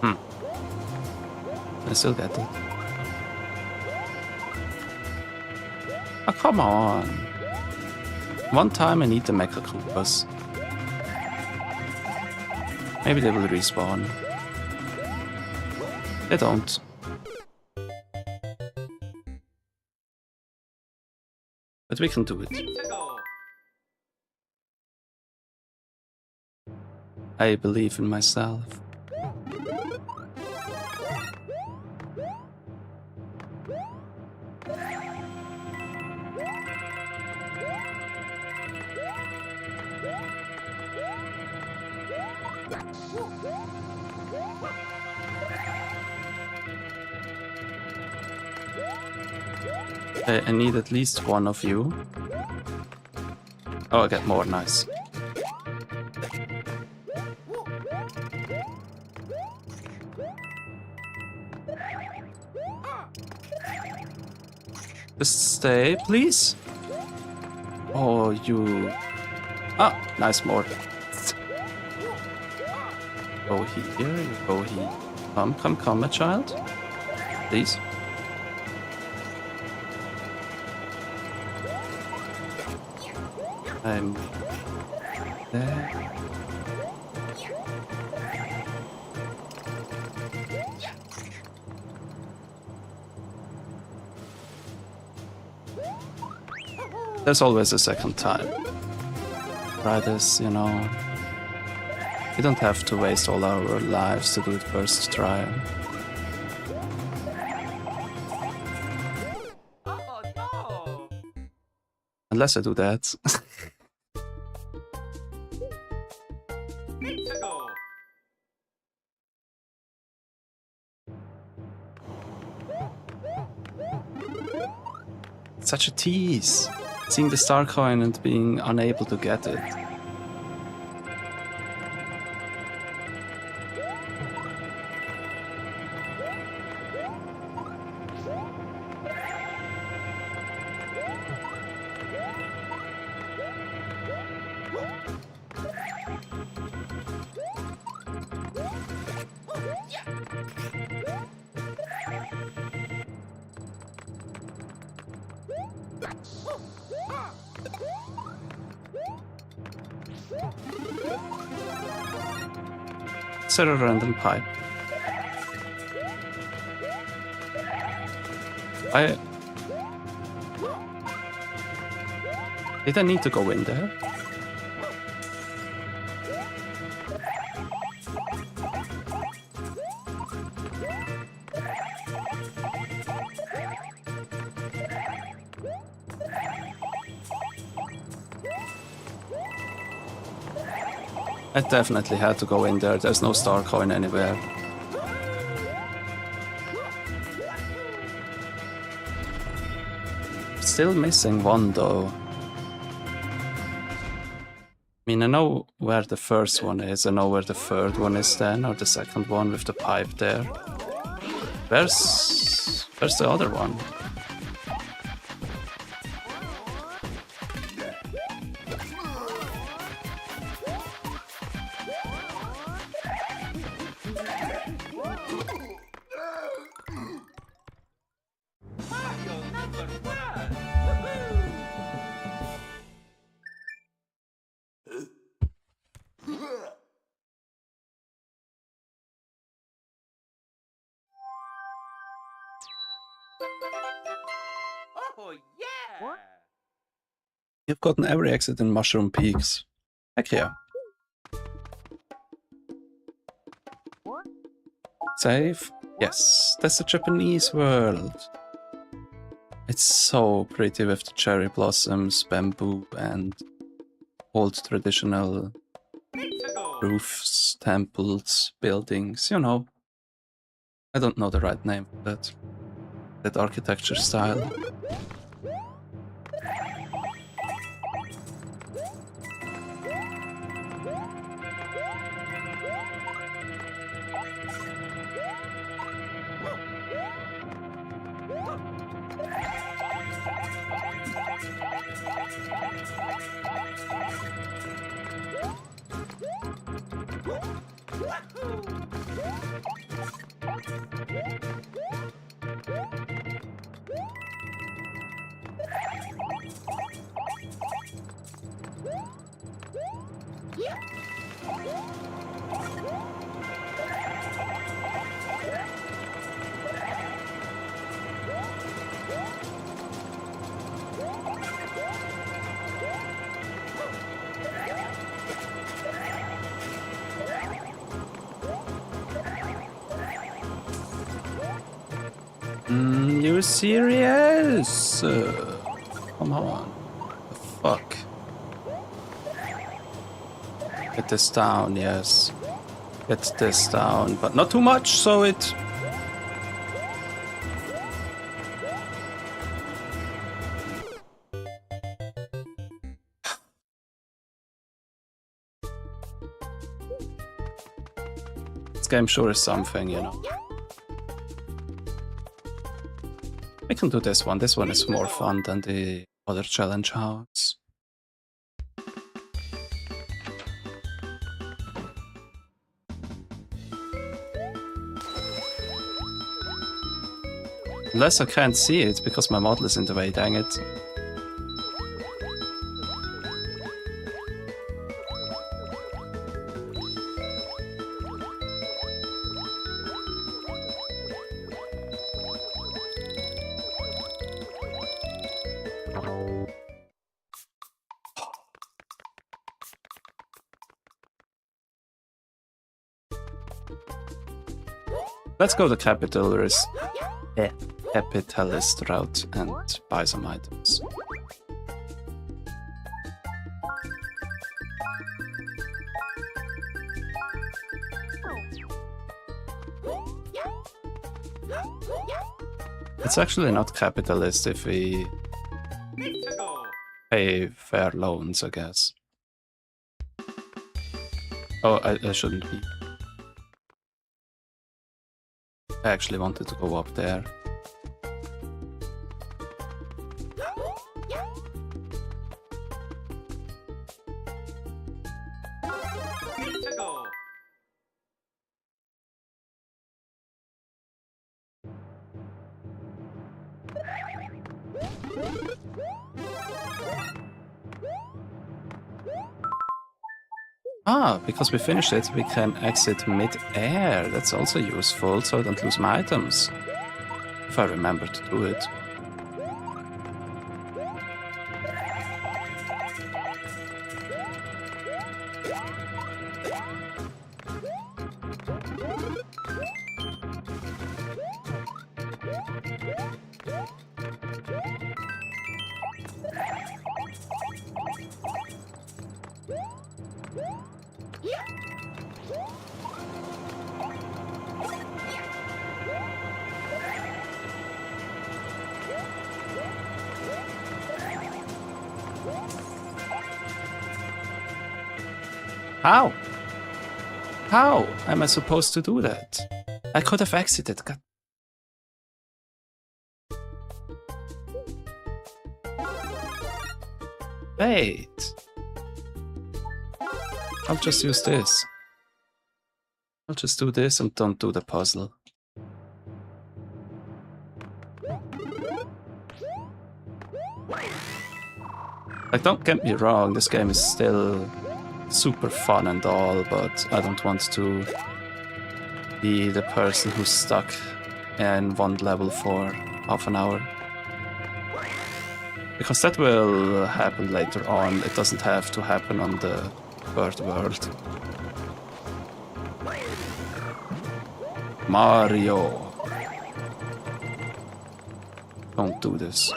I still get it. Oh, come on. One time I need the Mecha Koopas. Maybe they will respawn. They don't. But we can do it. I believe in myself. I need at least one of you. Oh, I get more, nice. Just stay, please. Oh, you... Ah, nice more. Go here, you go here. Come, my child. Please. I'm there. There's always a second time. Try this, you know. We don't have to waste all our lives to do it first try. Oh no! Unless I do that. Such a tease. Seeing the star coin and being unable to get it. Set a random pipe. Did I need to go in there? I definitely had to go in there. There's no star coin anywhere. Still missing one though. I mean, I know where the first one is. I know where the third one is then, or the second one with the pipe there. Where's the other one? Oh yeah! You've gotten every exit in Mushroom Peaks. Heck yeah. Save? Yes, that's the Japanese world. It's so pretty with the cherry blossoms, bamboo, and old traditional roofs, temples, buildings, you know. I don't know the right name for that architecture style. You serious? Come on. The fuck? Get this down, yes. Get this down, but not too much, so it... This game sure is something, you know. We can do this one. This one is more fun than the other challenge house. Unless I can't see it because my model is in the way, dang it. Let's go the capitalist route and buy some items. It's actually not capitalist if we pay fair loans, I guess. Oh, I shouldn't be. I actually wanted to go up there. Ah, because we finished it, we can exit mid-air. That's also useful, so I don't lose my items. If I remember to do it. How? How am I supposed to do that? I could have exited. God. Wait. I'll just use this. I'll just do this and don't do the puzzle. Like, don't get me wrong, this game is still super fun and all, but I don't want to be the person who's stuck in one level for half an hour. Because that will happen later on, it doesn't have to happen on the third world. Mario! Don't do this.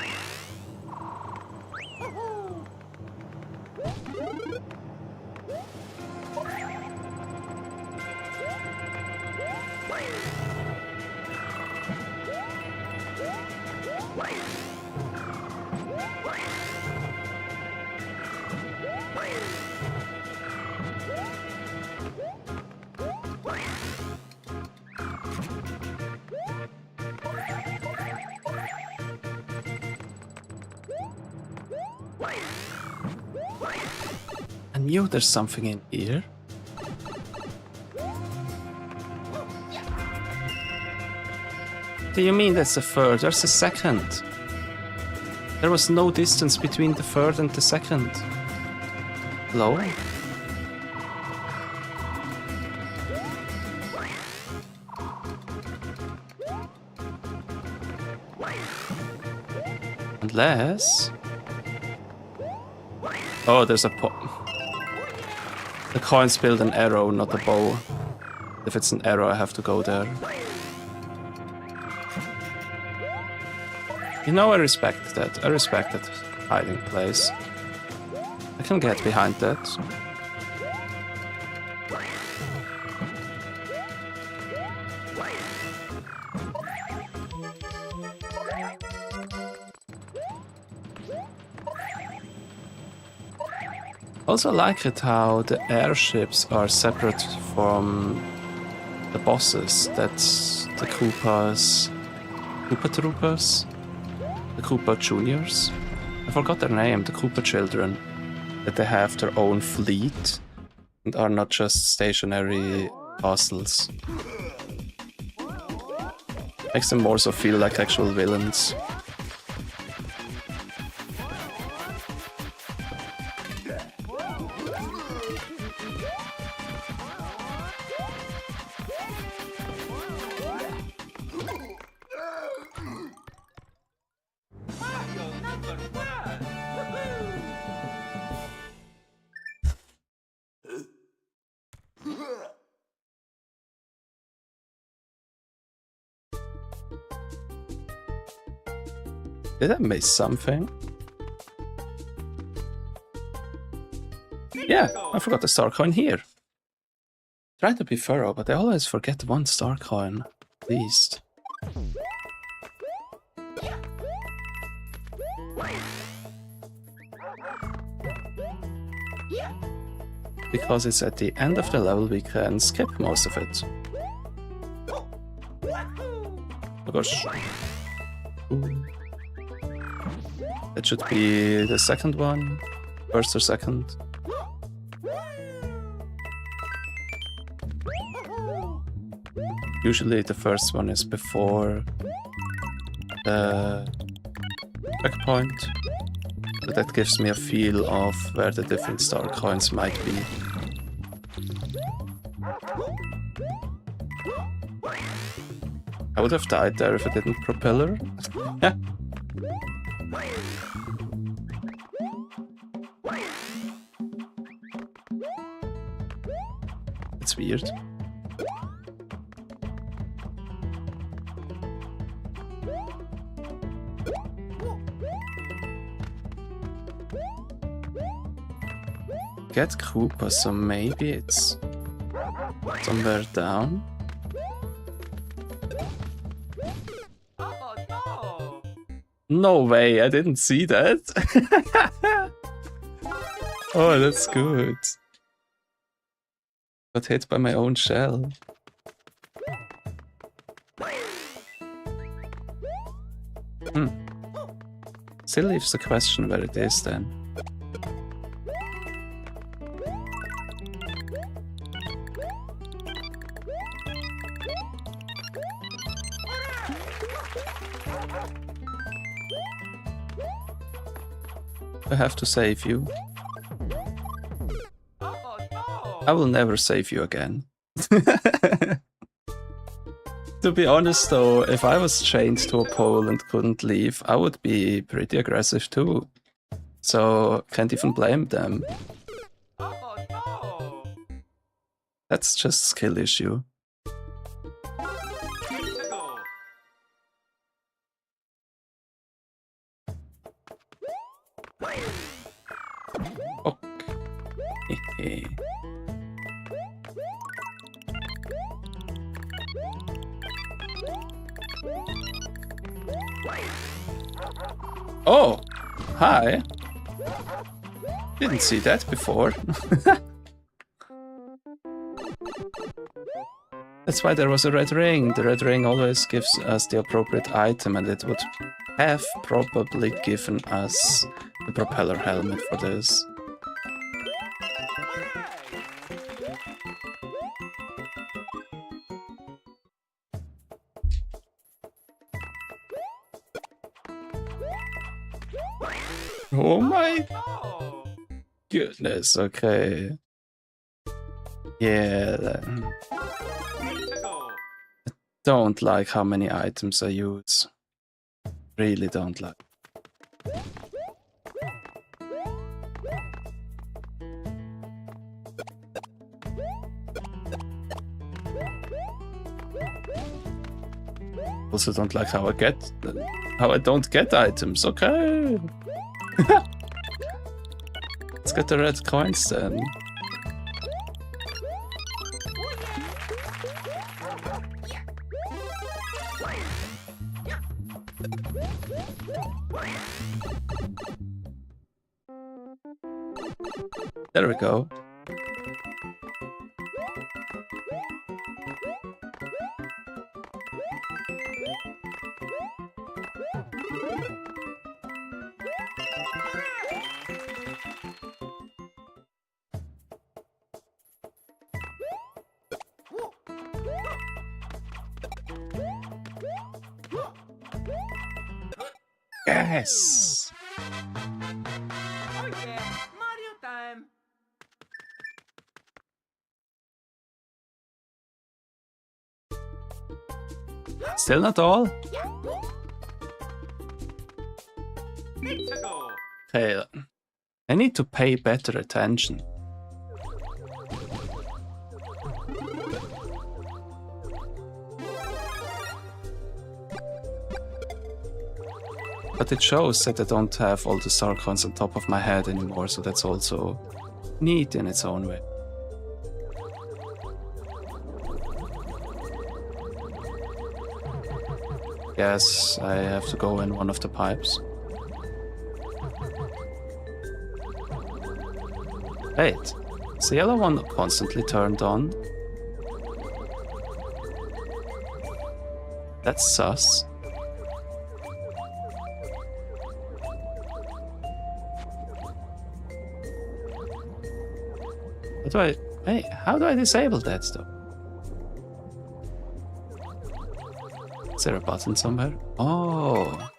I knew there's something in here. Do you mean that's the third? There's the second. There was no distance between the third and the second. Hello? Unless... Oh, there's a the coins build an arrow, not a bow. If it's an arrow, I have to go there. You know, I respect that. I respect that hiding place. I can get behind that. Also like it how the airships are separate from the bosses. That's the Koopas... Koopa Troopers? The Koopa Juniors? I forgot their name, the Koopa Children. That they have their own fleet and are not just stationary castles. Makes them more so feel like actual villains. Mario #1! Woohoo! Did I miss something? Yeah, I forgot the star coin here. Try to be thorough, but I always forget one star coin, at least. Because it's at the end of the level, we can skip most of it. Oh gosh. Ooh. That should be the second one. First or second. Usually the first one is before the checkpoint. So that gives me a feel of where the different star coins might be. I would have died there if I didn't propeller. Yeah. It's weird. Get Koopa, so maybe it's somewhere down. Oh no! No way, I didn't see that. Oh, that's good. Got hit by my own shell. Still leaves the question where it is then. I have to save you. Oh no! I will never save you again. To be honest though, if I was chained to a pole and couldn't leave, I would be pretty aggressive too. So, can't even blame them. Oh no! That's just a skill issue. Okay. Oh! Hi! Didn't see that before. That's why there was a red ring. The red ring always gives us the appropriate item, and it would have probably given us the propeller helmet for this. Oh my Oh! goodness, okay. Yeah, don't like how many items I use. Really don't like. Also don't like how I don't get items. Okay. Let's get the red coins then. There we go. Yes! Oh yeah, Mario time. Still not all? Let's go. Okay, I need to pay better attention. But it shows that I don't have all the star coins on top of my head anymore, so that's also neat in its own way. Guess I have to go in one of the pipes. Wait, is the yellow one constantly turned on? That's sus. How do I disable that though? Is there a button somewhere? Oh.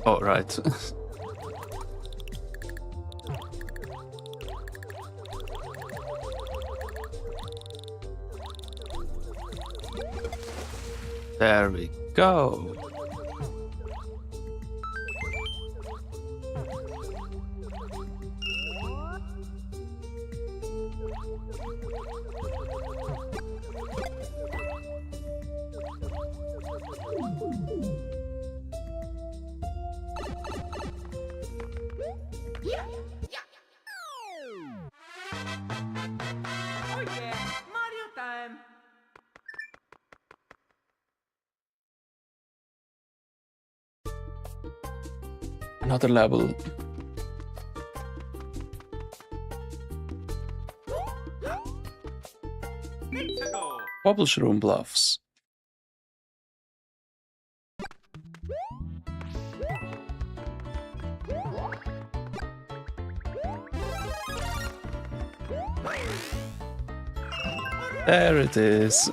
Oh, right. There we go. Oh yeah, Mario time. Another level. Let's go. Bobbleshroom Bluffs. There it is.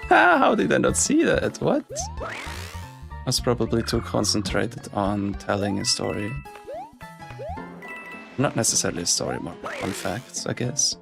How did I not see that? What? I was probably too concentrated on telling a story. Not necessarily a story, more fun facts, I guess.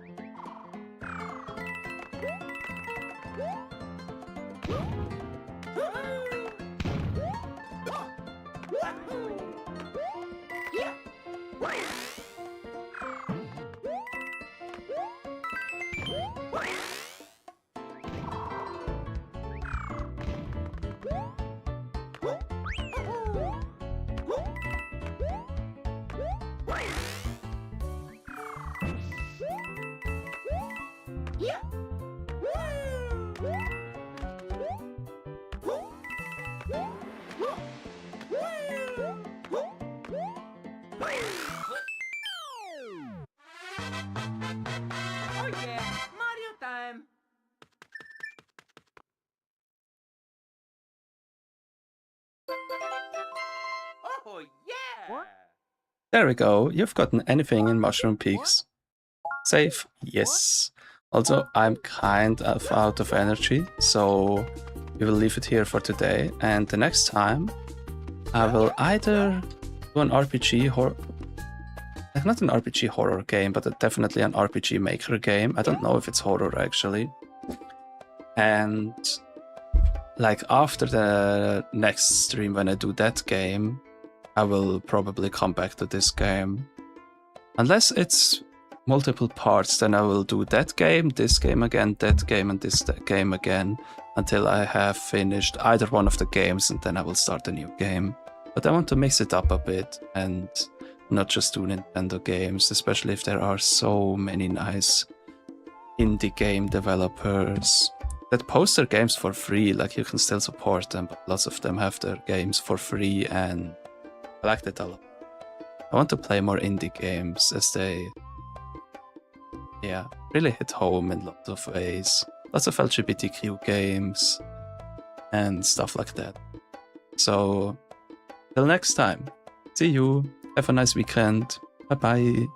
Oh, yeah. There we go. You've gotten anything in Mushroom Peaks. Save? Yes. Also, I'm kind of out of energy, so we will leave it here for today. And the next time, I will either do an RPG horror... Not an RPG horror game, but definitely an RPG Maker game. I don't know if it's horror, actually. And like after the next stream, when I do that game, I will probably come back to this game. Unless it's multiple parts, then I will do that game again, that game, and this game again, until I have finished either one of the games, and then I will start a new game. But I want to mix it up a bit and not just do Nintendo games, especially if there are so many nice indie game developers that post their games for free. Like, you can still support them, but lots of them have their games for free, and I like that a lot. I want to play more indie games, as they, really hit home in lots of ways. Lots of LGBTQ games and stuff like that. So, till next time, see you, have a nice weekend, bye bye.